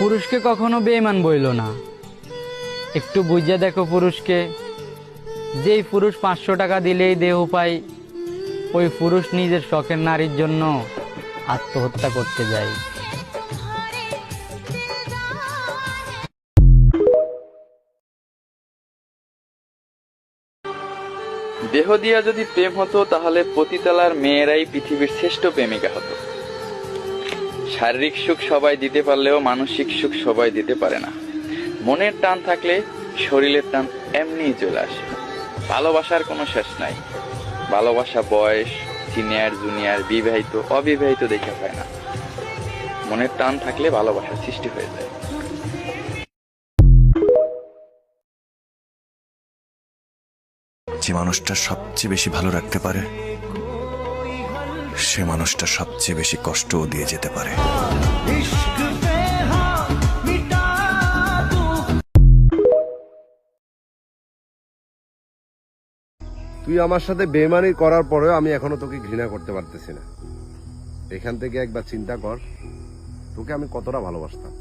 পুরুষকে কখনো বেঈমান বইলো না। একটু বুঝে দেখো পুরুষকে, যেই পুরুষ 500 টাকা দিলেই দেহ পায়, ওই পুরুষ নিজের শখের নারীর জন্য আত্মহত্যা করতে যায়। দেহ দিয়া যদি প্রেম হতো তাহলে পতিতালার মেয়েরাই পৃথিবীর শ্রেষ্ঠ প্রেমিকা হতো। শারীরিক সুখ সবাই দিতে পারলেও মানসিক সুখ সবাই দিতে পারে না। মনের টান থাকলে শরীরের টান এমনিই চলে আসে। ভালোবাসার কোনো শেষ নাই। ভালোবাসা বয়স, সিনিয়র জুনিয়র, বিবাহিত অবিবাহিত দেখে হয় না। মনের টান থাকলে ভালোবাসার সৃষ্টি হয়ে যায়। যে মানুষটা সবচেয়ে বেশি ভালো রাখতে পারে, সে মানুষটা সবচেয়ে বেশি কষ্টও দিয়ে যেতে পারে। তুই আমার সাথে বেইমানি করার পরেও আমি এখনো তোকে ঘৃণা করতে পারতেছি না। এখান থেকে একবার চিন্তা কর, তোকে আমি কতটা ভালোবাসতাম।